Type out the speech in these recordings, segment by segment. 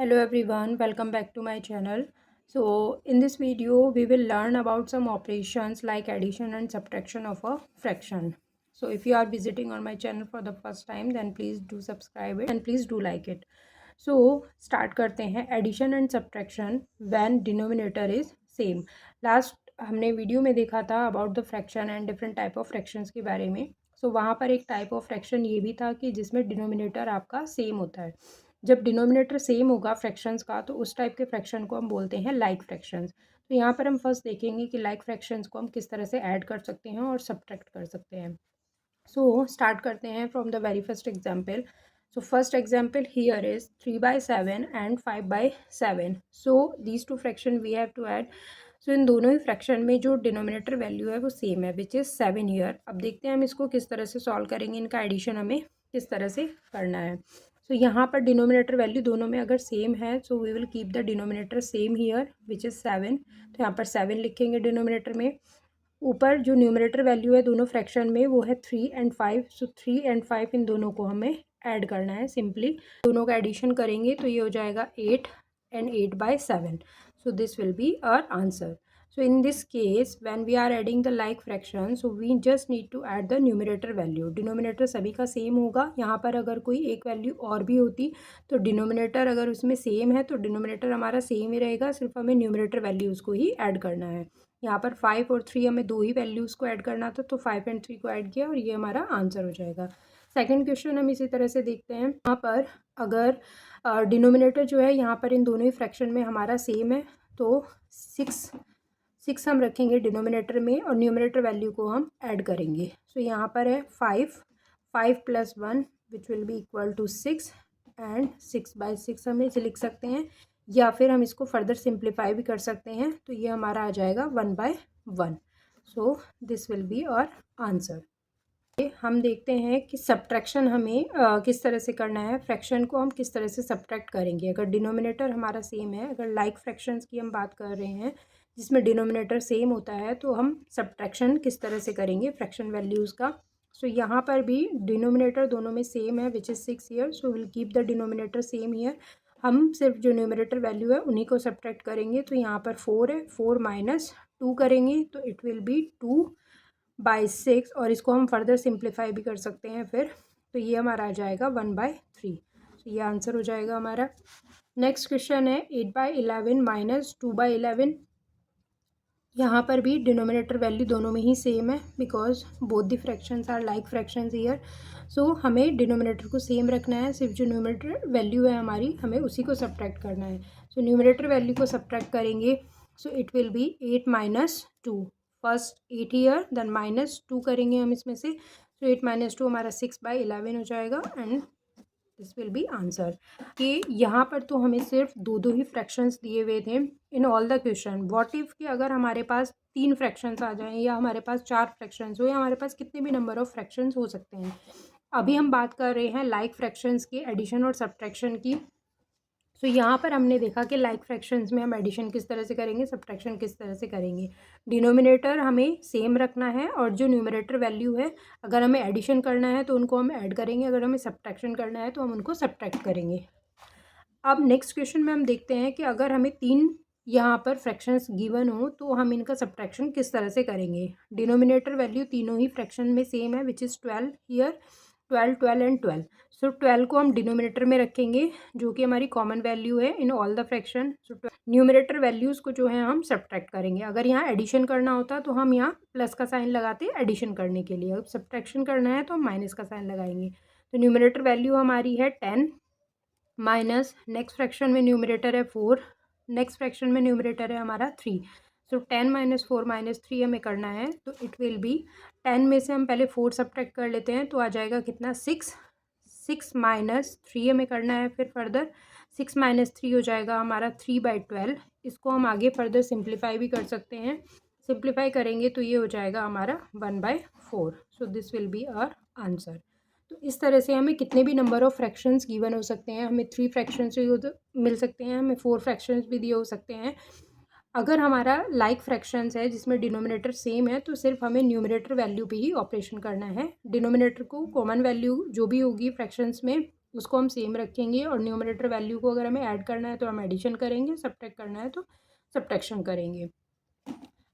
Hello everyone, welcome back to my channel. So in this video we will learn about some operations like addition and subtraction of a fraction. So if you are visiting on my channel for the first time then please do subscribe it and please do like it. So start करते हैं addition and subtraction when denominator is same. Last हमने video में देखा था about the fraction and different type of fractions के बारे में. So वहाँ पर एक type of fraction ये भी था कि जिसमें denominator आपका same होता है. जब डिनोमिनेटर सेम होगा फ्रैक्शंस का तो उस टाइप के फ्रैक्शन को हम बोलते हैं लाइक फ्रैक्शंस। तो यहाँ पर हम फर्स्ट देखेंगे कि लाइक फ्रैक्शंस को हम किस तरह से ऐड कर सकते हैं और सब्ट्रैक्ट कर सकते हैं। सो स्टार्ट करते हैं from the very first example. So first example here is 3/7 and 5/7। So these two fraction we have to add. So in दोनों ही फ्रैक्शन में जो डिनोमिनेटर वैल्यू है वो सेम है विच इज़ 7 ईयर। अब देखते हैं हम इसको किस तरह से सॉल्व करेंगे, इनका एडिशन हमें किस तरह से करना है। सो यहाँ पर डिनोमिनेटर वैल्यू दोनों में अगर सेम है so we will keep the denominator same here which is 7। तो यहाँ पर 7 लिखेंगे डिनोमिनेटर में। ऊपर जो न्यूमरेटर वैल्यू है दोनों फ्रैक्शन में वो है 3 एंड 5। सो 3 एंड 5 इन दोनों को हमें ऐड करना है। सिंपली दोनों का एडिशन करेंगे तो ये हो जाएगा 8 and 8/7। So this will be our answer. So in this case when we are adding the like fraction so we just need to add the numerator value. Denominator सभी का सेम होगा। यहाँ पर अगर कोई एक वैल्यू और भी होती तो डिनोमिनेटर अगर उसमें सेम है तो डिनोमिनेटर हमारा सेम ही रहेगा, सिर्फ हमें न्यूमरेटर वैल्यूज़ को ही ऐड करना है। यहाँ पर 5 और 3 हमें दो ही वैल्यूज़ को ऐड करना था तो 5 एंड 3 को ऐड किया और ये हमारा आंसर हो जाएगा। सेकेंड क्वेश्चन हम इसी तरह से देखते हैं। यहाँ पर अगर डिनोमिनेटर जो है यहाँ पर इन दोनों ही फ्रैक्शन में हमारा सेम है तो 6 हम रखेंगे डिनोमिनेटर में और न्यूमरेटर वैल्यू को हम ऐड करेंगे। सो यहाँ पर है 5 + 1 which will be equal to 6 and 6/6 हम इसे लिख सकते हैं या फिर हम इसको फर्दर सिंप्लीफाई भी कर सकते हैं तो ये हमारा आ जाएगा 1/1। So this will be our answer. हम देखते हैं कि सब्ट्रैक्शन हमें किस तरह से करना है, फ्रैक्शन को हम किस तरह से सब्ट्रैक्ट करेंगे। अगर डिनोमिनेटर हमारा सेम है, अगर लाइक फ्रैक्शंस की हम बात कर रहे हैं जिसमें डिनोमिनेटर सेम होता है तो हम सब्ट्रैक्शन किस तरह से करेंगे फ्रैक्शन वैल्यूज़ का। सो यहाँ पर भी डिनोमिनेटर दोनों में सेम है which is 6 year. So will keep the denominator same year. हम सिर्फ जो न्यूमरेटर वैल्यू है उन्हीं को सब्ट्रैक्ट करेंगे। तो यहाँ पर 4 है, 4 - 2 करेंगे तो इट विल बी 2/6 और इसको हम फर्दर सिंप्लीफाई भी कर सकते हैं फिर तो ये हमारा आ जाएगा 1/3। तो ये आंसर हो जाएगा हमारा। नेक्स्ट क्वेश्चन है 8/11 - 2/11। यहाँ पर भी डिनोमिनेटर वैल्यू दोनों में ही सेम है because both the fractions are like fractions here. So हमें डिनोमिनेटर को सेम रखना है, सिर्फ जो न्यूमरेटर वैल्यू है हमारी हमें उसी को सब्ट्रैक्ट करना है। सो न्यूमरेटर वैल्यू को सब्ट्रैक्ट करेंगे so it will be 8 - 2। First 8 year then -2 करेंगे हम इसमें से। सो 8 - 2 हमारा 6/11 हो जाएगा and this will B answer. कि यहाँ पर तो हमें सिर्फ दो ही फ्रैक्शंस दिए हुए थे in all the question. What if कि अगर हमारे पास 3 फ्रैक्शंस आ जाएं या हमारे पास 4 फ्रैक्शंस हो या हमारे पास कितने भी नंबर ऑफ़ फ्रैक्शंस हो सकते हैं। अभी हम बात कर रहे हैं लाइक फ्रैक्शंस की एडिशन और सब्ट्रैक्शन की। सो यहाँ पर हमने देखा कि लाइक फ्रैक्शंस में हम एडिशन किस तरह से करेंगे, सब्ट्रैक्शन किस तरह से करेंगे। डिनोमिनेटर हमें सेम रखना है और जो न्यूमरेटर वैल्यू है अगर हमें एडिशन करना है तो उनको हम ऐड करेंगे, अगर हमें सब्ट्रैक्शन करना है तो हम उनको सब्ट्रैक्ट करेंगे। अब नेक्स्ट क्वेश्चन में हम देखते हैं कि अगर हमें 3 यहाँ पर फ्रैक्शंस गिवन हो तो हम इनका सब्ट्रैक्शन किस तरह से करेंगे। डिनोमिनेटर वैल्यू तीनों ही फ्रैक्शन में सेम है विच इज़ 12 हियर, 12, 12 एंड 12। सो 12 को हम डिनोमिनेटर में रखेंगे जो कि हमारी कॉमन वैल्यू है in all the fraction. So numerator values को जो है हम सब्ट्रैक्ट करेंगे। अगर यहाँ एडिशन करना होता तो हम यहाँ प्लस का साइन लगाते एडिशन करने के लिए, अब सब्ट्रैक्शन करना है तो हम माइनस का साइन लगाएंगे। तो न्यूमरेटर वैल्यू हमारी है 10 माइनस नेक्स्ट फ्रैक्शन में न्यूमरेटर है 4, नेक्स्ट फ्रैक्शन में न्यूमरेटर है हमारा 3। सो 10 - 4 - 3 हमें करना है तो इट विल बी 10 में से हम पहले 4 सब्ट्रैक्ट कर लेते हैं तो आ जाएगा कितना 6 - 3 हमें करना है। फिर फर्दर 6 - 3 हो जाएगा हमारा 3/12। इसको हम आगे फर्दर सिंप्लीफाई भी कर सकते हैं। सिंप्लीफाई करेंगे तो ये हो जाएगा हमारा 1/4। So this will be our answer. तो इस तरह से हमें कितने भी नंबर ऑफ़ फ्रैक्शंस गिवन हो सकते हैं। हमें 3 फ्रैक्शंस भी मिल सकते हैं, हमें 4 फ्रैक्शंस भी दिए हो सकते हैं। अगर हमारा लाइक फ्रैक्शंस है जिसमें डिनोमिनेटर सेम है तो सिर्फ हमें न्यूमरेटर वैल्यू पे ही ऑपरेशन करना है। डिनोमिनेटर को कॉमन वैल्यू जो भी होगी फ्रैक्शंस में उसको हम सेम रखेंगे और न्यूमरेटर वैल्यू को अगर हमें ऐड करना है तो हम एडिशन करेंगे, सब्ट्रैक्ट करना है तो सब्ट्रैक्शन करेंगे।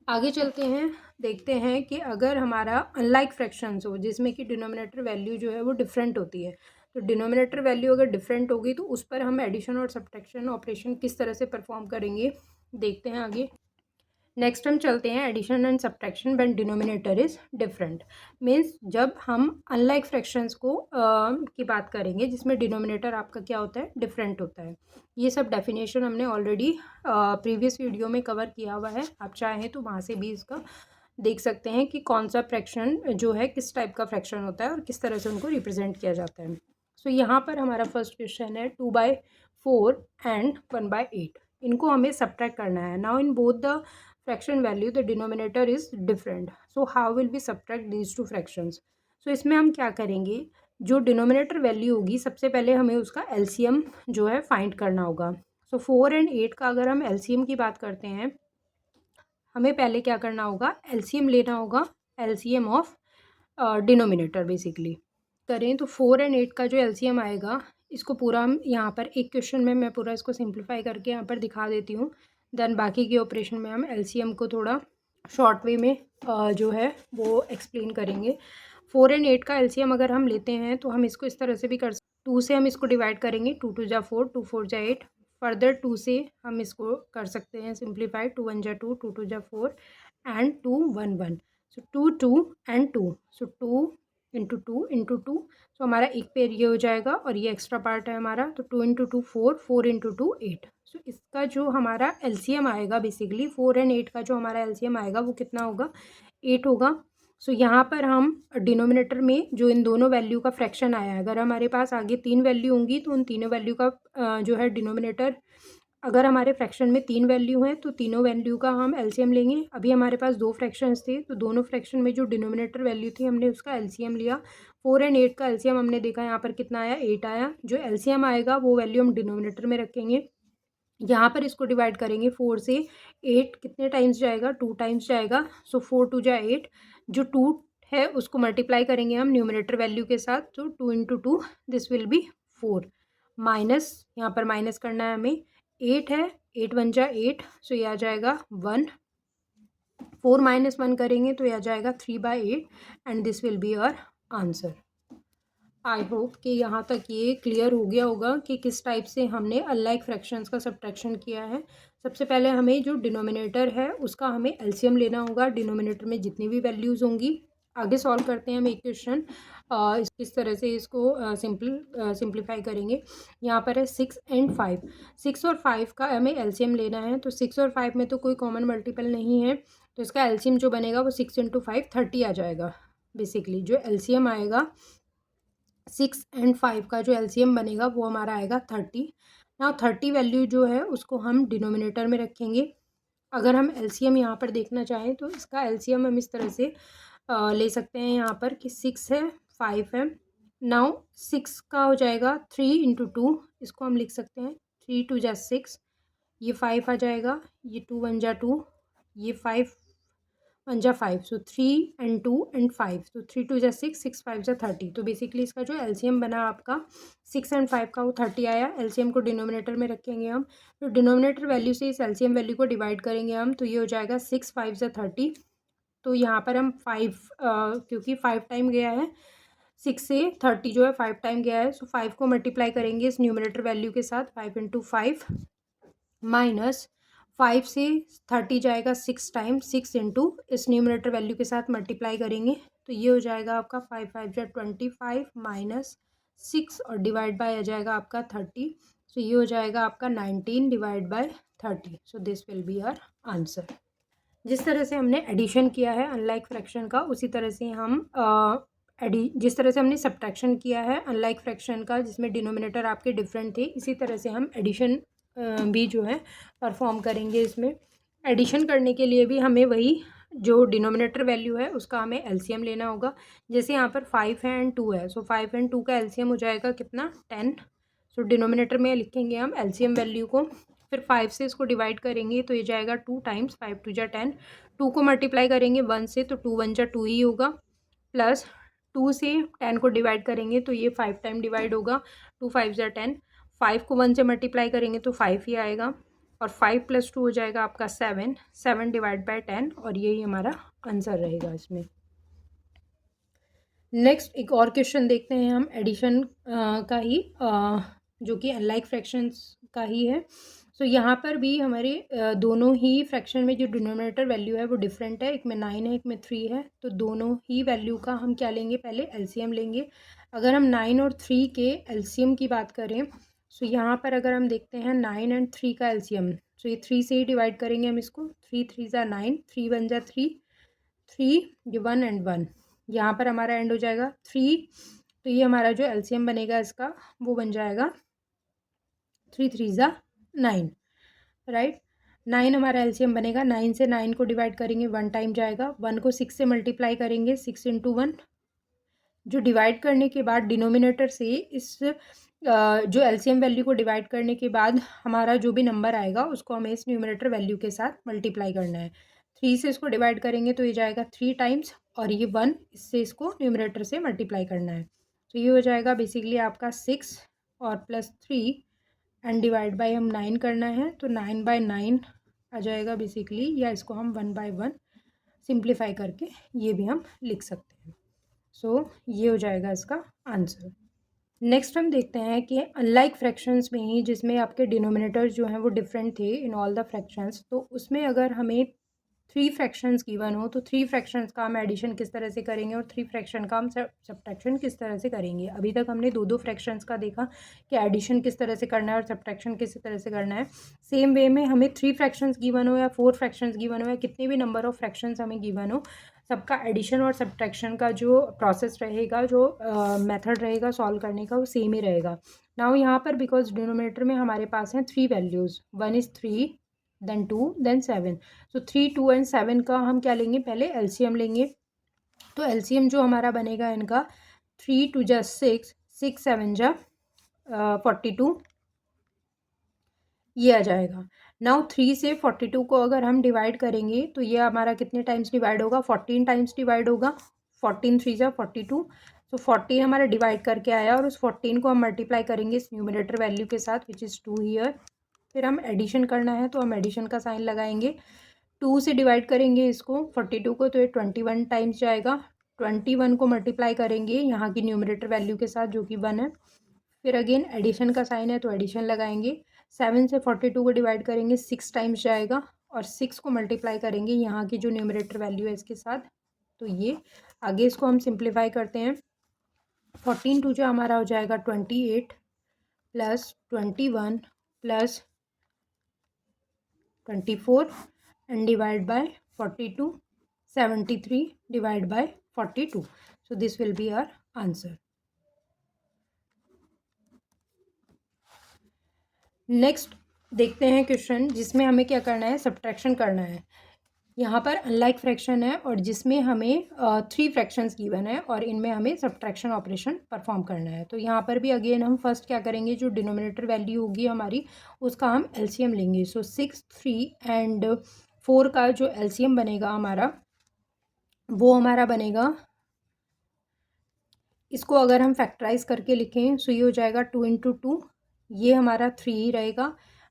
आगे चलते हैं, देखते हैं कि अगर हमारा अनलाइक फ्रैक्शंस हो जिसमें कि डिनोमिनेटर वैल्यू जो है वो डिफरेंट होती है, तो डिनोमिनेटर वैल्यू अगर डिफरेंट होगी तो उस पर हम एडिशन और सब्ट्रैक्शन ऑपरेशन किस तरह से परफॉर्म करेंगे, देखते हैं आगे। नेक्स्ट हम चलते हैं addition and subtraction when denominator is different. Means जब हम अनलाइक फ्रैक्शंस को की बात करेंगे जिसमें डिनोमिनेटर आपका क्या होता है, डिफरेंट होता है। ये सब डेफिनेशन हमने ऑलरेडी प्रीवियस वीडियो में कवर किया हुआ है, आप चाहें तो वहाँ से भी इसका देख सकते हैं कि कौन सा फ्रैक्शन जो है किस टाइप का फ्रैक्शन होता है और किस तरह से उनको रिप्रेजेंट किया जाता है। सो यहाँ पर हमारा फर्स्ट क्वेश्चन है 2/4 एंड 1/8, इनको हमें सब्ट्रैक्ट करना है। Now in both the fraction value the denominator is different, so how will we subtract these two fractions? so इसमें हम क्या करेंगे, जो डिनोमिनेटर वैल्यू होगी सबसे पहले हमें उसका एलसीएम जो है फाइंड करना होगा। सो 4 एंड 8 का अगर हम एलसीएम की बात करते हैं, हमें पहले क्या करना होगा, एलसीएम लेना होगा, एलसीएम ऑफ डिनोमिनेटर बेसिकली करें तो 4 एंड 8 का जो एलसीएम आएगा, इसको पूरा हम यहाँ पर एक क्वेश्चन में मैं पूरा इसको सिंप्लीफाई करके यहाँ पर दिखा देती हूँ। देन बाकी के ऑपरेशन में हम एलसीएम को थोड़ा शॉर्ट वे में जो है वो एक्सप्लेन करेंगे। 4 एंड 8 का एलसीएम अगर हम लेते हैं तो हम इसको इस तरह से भी कर सकते, 2 से हम इसको डिवाइड करेंगे, 2 2 जा 4, 2 4 जा 8, फर्दर 2 से हम इसको कर सकते हैं सिंप्लीफाई, 2 1 जा 2, 2 2 जा 4 and 2 1 1, so 2 2 and 2, so 2 into 2 into 2, सो हमारा एक पेयर ये हो जाएगा और ये एक्स्ट्रा पार्ट है हमारा, तो 2 इंटू 2 4, 4 इंटू 2 8। सो इसका जो हमारा एलसीएम आएगा बेसिकली 4 एंड 8 का जो हमारा एलसीएम आएगा वो कितना होगा, 8 होगा। सो यहाँ पर हम डिनोमिनेटर में जो इन दोनों वैल्यू का फ्रैक्शन आया है, अगर हमारे पास आगे 3 वैल्यू होंगी तो उन तीनों वैल्यू का जो है डिनोमिनेटर, अगर हमारे फ्रैक्शन में 3 वैल्यू हैं तो तीनों वैल्यू का हम एलसीएम लेंगे। अभी हमारे पास 2 फ्रैक्शंस थे तो दोनों फ्रैक्शन में जो डिनोमिनेटर वैल्यू थी हमने उसका एलसीएम लिया। 4 एंड 8 का एलसीएम हमने देखा यहाँ पर कितना आया, 8 आया। जो एलसीएम आएगा वो वैल्यू हम डिनोमिनेटर में रखेंगे, यहाँ पर इसको डिवाइड करेंगे 4 से। 8 कितने टाइम्स जाएगा, 2 टाइम्स जाएगा, सो 4 2 जा 8, जो 2 है उसको मल्टीप्लाई करेंगे हम न्यूमरेटर वैल्यू के साथ, तो 2 into 2 this will B 4, minus यहाँ पर माइनस करना है हमें, 8 है, 8 1 जा 8, सो ये आ जाएगा 1, 4 माइनस 1 करेंगे तो ये आ जाएगा 3/8 and this will be our answer. I hope कि यहाँ तक ये क्लियर हो गया होगा कि किस टाइप से हमने अनलाइक फ्रैक्शंस का सब्ट्रैक्शन किया है। सबसे पहले हमें जो डिनोमिनेटर है उसका हमें एलसीएम लेना होगा, डिनोमिनेटर में जितनी भी वैल्यूज़ होंगी। आगे सॉल्व करते हैं हम एक क्वेश्चन, इस तरह से इसको सिंप्लीफाई करेंगे। यहाँ पर है 6 एंड 5, 6 और 5 का हमें एलसीएम लेना है, तो 6 और 5 में तो कोई कॉमन मल्टीपल नहीं है, तो इसका एलसीएम जो बनेगा वो 6 इंटू 5 30 आ जाएगा। बेसिकली जो एलसीएम आएगा 6 एंड 5 का जो एलसीएम बनेगा वो हमारा आएगा 30। नाउ 30 वैल्यू जो है उसको हम डिनोमिनेटर में रखेंगे। अगर हम एलसीएम यहाँ पर देखना चाहें तो इसका एलसीएम हम इस तरह से ले सकते हैं यहाँ पर कि 6 है 5 है। नाउ 6 का हो जाएगा 3 इंटू 2, इसको हम लिख सकते हैं 3 2 जा 6, ये 5 आ जाएगा, ये 2 1 जा 2, ये 5 1 जा 5, सो 3 एंड 2 एंड 5, तो 3 2 जा 6, 6 5 जा 30। तो बेसिकली इसका जो एलसीएम बना आपका 6 एंड 5 का वो 30 आया। एलसीएम को डिनोमिनेटर में रखेंगे हम, तो डिनोमिनेटर वैल्यू से इस एलसीएम वैल्यू को डिवाइड करेंगे हम, तो ये हो जाएगा 6 5 जा 30। तो यहाँ पर हम 5 क्योंकि 5 टाइम गया है 6 से 30 जो है 5 टाइम गया है, सो 5 को मल्टीप्लाई करेंगे इस न्यूमरेटर वैल्यू के साथ, 5 इंटू 5 माइनस 5 से 30 जाएगा 6 टाइम, 6 इंटू इस न्यूमरेटर वैल्यू के साथ मल्टीप्लाई करेंगे, तो ये हो जाएगा आपका 5 5 जा 25 माइनस 6 और डिवाइड बाय आ जाएगा आपका 30, सो ये हो जाएगा आपका 19 divide by 30, so this will be our answer. जिस तरह से हमने एडिशन किया है अनलाइक फ्रैक्शन का, उसी तरह से हम जिस तरह से हमने सब्ट्रैक्शन किया है अनलाइक फ्रैक्शन का जिसमें डिनोमिनेटर आपके डिफरेंट थे, इसी तरह से हम एडिशन भी जो है परफॉर्म करेंगे। इसमें एडिशन करने के लिए भी हमें वही जो डिनोमिनेटर वैल्यू है उसका हमें एलसीएम लेना होगा। जैसे यहाँ पर 5 है एंड 2 है, सो 5 एंड 2 का एलसीएम हो जाएगा कितना, 10। सो डिनोमिनेटर में लिखेंगे हम एलसीएम वैल्यू को, फिर 5 से इसको डिवाइड करेंगे तो ये जाएगा 2 टाइम्स, 5 2 जा 10, 2 को मल्टीप्लाई करेंगे 1 से तो 2 1 जा 2 ही होगा, प्लस 2 से 10 को डिवाइड करेंगे तो ये 5 टाइम डिवाइड होगा, 2 5 ज़ा 10। 5 को 1 से मल्टीप्लाई करेंगे तो 5 ही आएगा, और 5 + 2 हो जाएगा आपका 7, 7 डिवाइड बाय 10, और यही हमारा आंसर रहेगा इसमें। नेक्स्ट एक और क्वेश्चन देखते हैं हम एडिशन का ही, जो कि अनलाइक फ्रैक्शंस का ही है। सो यहाँ पर भी हमारे दोनों ही फ्रैक्शन में जो डिनोमिनेटर वैल्यू है वो डिफरेंट है, एक में 9 है एक में 3 है, तो दोनों ही वैल्यू का हम क्या लेंगे, पहले एलसीएम लेंगे। अगर हम 9 और 3 के एलसीएम की बात करें, सो यहाँ पर अगर हम देखते हैं 9 एंड 3 का एलसीएम, सो ये 3 से ही डिवाइड करेंगे हम इसको, 3 3 ज़ा 9, 3 1 ज़ा 3, 3 ये 1 एंड 1, यहाँ पर हमारा एंड हो जाएगा 3, तो ये हमारा जो एलसीएम बनेगा इसका वो बन जाएगा 3 3 ज़ा 9, राइट। 9 हमारा एलसीएम बनेगा, 9 से 9 को डिवाइड करेंगे 1 टाइम जाएगा, 1 को 6 से मल्टीप्लाई करेंगे 6 × 1, जो डिवाइड करने के बाद डिनोमिनेटर से इस जो एलसीएम वैल्यू को डिवाइड करने के बाद हमारा जो भी नंबर आएगा उसको हमें इस न्यूमरेटर वैल्यू के साथ मल्टीप्लाई करना है। 3 से इसको डिवाइड करेंगे तो ये जाएगा 3 टाइम्स, और ये 1 इससे इसको न्यूमरेटर से मल्टीप्लाई करना है, तो ये हो जाएगा बेसिकली आपका 6 और +3 एंड डिवाइड बाय हम 9 करना है, तो 9/9 आ जाएगा बेसिकली, या इसको हम 1/1 सिंप्लीफाई करके ये भी हम लिख सकते हैं। सो ये हो जाएगा इसका आंसर। नेक्स्ट हम देखते हैं कि अनलाइक फ्रैक्शंस में ही जिसमें आपके डिनोमिनेटर्स जो हैं वो डिफरेंट थे इन ऑल द फ्रैक्शंस, तो उसमें अगर हमें 3 फ्रैक्शंस गिवन हो तो 3 फ्रैक्शंस का हम एडिशन किस तरह से करेंगे और 3 फ्रैक्शन का हम सब्ट्रैक्शन किस तरह से करेंगे। अभी तक हमने 2 फ्रैक्शंस का देखा कि एडिशन किस तरह से करना है और सब्ट्रैक्शन किस तरह से करना है। सेम वे में हमें 3 फ्रैक्शंस गिवन हो या 4 फ्रैक्शंस गिवन हो या कितने भी नंबर ऑफ फ्रैक्शंस हमें गिवन हो, सबका एडिशन और सब्ट्रैक्शन का जो प्रोसेस रहेगा, जो मेथड रहेगा सॉल्व करने का, वो सेम ही रहेगा। नाउ यहाँ पर बिकॉज डिनोमिनेटर में हमारे पास हैं 3 values, 1 is 3, then 2, then 7, so 3, 2 and 7 का हम क्या लेंगे, पहले एलसीएम लेंगे। तो एलसीएम जो हमारा बनेगा इनका 3 2 ज़ा 6, 6 7 ज़ा 42, ये आ जाएगा। नाउ 3 से 42 को अगर हम डिवाइड करेंगे तो ये हमारा कितने टाइम्स डिवाइड होगा, 14 टाइम्स डिवाइड होगा, 14 3 ज़ा 42, तो 14 हमारा डिवाइड करके आया, और उस 14 को हम मल्टीप्लाई करेंगे इस न्यूमरेटर वैल्यू के साथ विच इज़ 2 हीयर। फिर हम एडिशन करना है तो हम एडिशन का साइन लगाएंगे, 2 से डिवाइड करेंगे इसको 42 को, तो ये 21 टाइम्स जाएगा, 21 को मल्टीप्लाई करेंगे यहाँ की न्यूमरेटर वैल्यू के साथ जो कि 1 है, फिर अगेन एडिशन का साइन है तो एडिशन लगाएंगे, 7 से 42 को डिवाइड करेंगे 6 टाइम्स जाएगा, और 6 को मल्टीप्लाई करेंगे यहाँ की जो न्यूमरेटर वैल्यू है इसके साथ, तो ये आगे इसको हम सिंप्लीफाई करते हैं। 14 2 जो हमारा हो जाएगा 28 + 21 + 24 and divide by 42, 73 divide by 42, so this will be our answer. Next देखते हैं क्वेश्चन जिसमें हमें क्या करना है, सब्ट्रैक्शन करना है। यहाँ पर अनलाइक फ्रैक्शन है और जिसमें हमें 3 फ्रैक्शंस गिवन है और इनमें हमें सब्ट्रैक्शन ऑपरेशन परफॉर्म करना है। तो यहाँ पर भी अगेन हम फर्स्ट क्या करेंगे, जो डिनोमिनेटर वैल्यू होगी हमारी उसका हम एलसीएम लेंगे। सो 6 3 एंड 4 का जो एलसीएम बनेगा हमारा वो हमारा बनेगा, इसको अगर हम फैक्टराइज करके लिखें सो ये हो जाएगा 2 × 2, ये हमारा 3 रहेगा,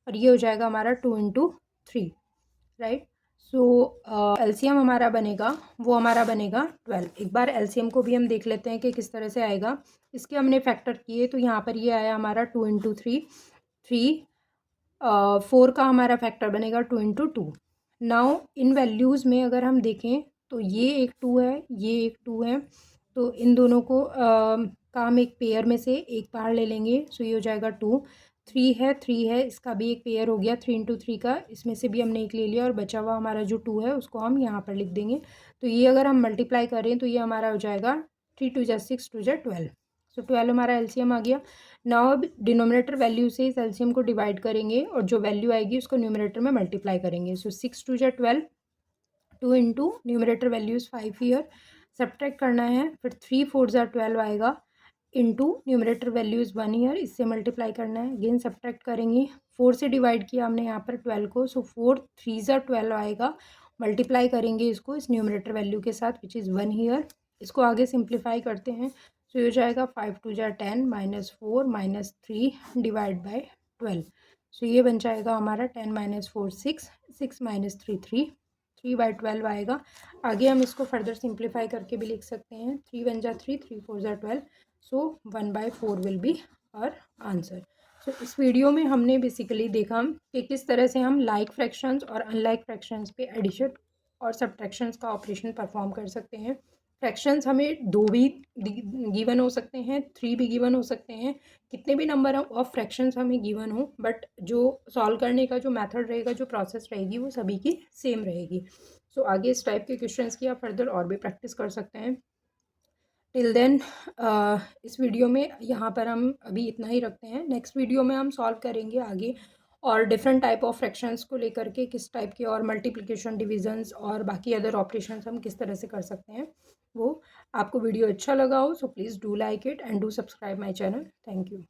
और ये हो जाएगा हमारा 2 × 3, राइट। सो एलसीएम हमारा बनेगा, वो हमारा बनेगा 12। एक बार एलसीएम को भी हम देख लेते हैं कि किस तरह से आएगा। इसके हमने फैक्टर किए तो यहाँ पर ये आया हमारा 2 × 3, 3, 4 का हमारा फैक्टर बनेगा 2 × 2। नाउ इन वैल्यूज़ में अगर हम देखें तो ये एक 2 है, ये एक 2 है, तो इन दोनों को का हम एक पेयर में से एक बाहर ले लेंगे, सो ये हो जाएगा 2। 3 है, इसका भी एक पेयर हो गया 3 × 3 का, इसमें से भी हमने एक ले लिया, और बचा हुआ हमारा जो 2 है उसको हम यहाँ पर लिख देंगे। तो ये अगर हम मल्टीप्लाई करें तो ये हमारा हो जाएगा 3 2 ज़ा 6, 2 ज़ा 12, सो 12 हमारा एलसीएम आ गया। नाउ अब डिनोमिनेटर वैल्यू से इस एलसीएम को डिवाइड करेंगे और जो वैल्यू आएगी उसको न्यूमरेटर में मल्टीप्लाई करेंगे। सो 6 2 ज़ा 12, 2 × numerator value is 5 year, subtract करना है, फिर 3 4 ज़ा 12 आएगा, into numerator value is 1 year, इससे मल्टीप्लाई करना है, अगेन सब्ट्रैक्ट करेंगे, 4 से डिवाइड किया हमने यहाँ पर 12 को, सो 4 3 ज़ा 12 आएगा, मल्टीप्लाई करेंगे इसको इस न्यूमरेटर वैल्यू के साथ विच इज़ 1 ईयर, इसको आगे सिंप्लीफाई करते हैं। सो ये हो जाएगा 5 2 जा 10 -4 -3 डिवाइड बाय 12। सो ये बन जाएगा हमारा 10 -4 6 6 -3 3/12 आएगा। आगे हम इसको फर्दर सिंप्लीफाई करके भी लिख सकते हैं। 3 1 जा 3 3 4 जा 12। सो 1/4 विल बी आवर आंसर। सो इस वीडियो में हमने बेसिकली देखा कि किस तरह से हम लाइक फ्रैक्शंस और अनलाइक फ्रैक्शंस पे एडिशन और सब्ट्रैक्शंस का ऑपरेशन परफॉर्म कर सकते हैं। फ्रैक्शंस हमें 2 भी गिवन हो सकते हैं, 3 भी गिवन हो सकते हैं, कितने भी नंबर ऑफ फ्रैक्शंस हमें गिवन हो, बट जो सॉल्व करने का जो मेथड रहेगा, जो प्रोसेस रहेगी, वो सभी की सेम रहेगी। सो आगे इस टाइप के क्वेश्चंस की आप फर्दर और भी प्रैक्टिस कर सकते हैं। टिल देन इस वीडियो में यहाँ पर हम अभी इतना ही रखते हैं। नेक्स्ट वीडियो में हम सॉल्व करेंगे आगे और डिफरेंट टाइप ऑफ फ्रैक्शंस को लेकर के किस टाइप के और मल्टीप्लिकेशन, डिविजन्स और बाकी अदर ऑपरेशंस हम किस तरह से कर सकते हैं। वो आपको वीडियो अच्छा लगा हो so please do like it and do subscribe my channel. Thank you.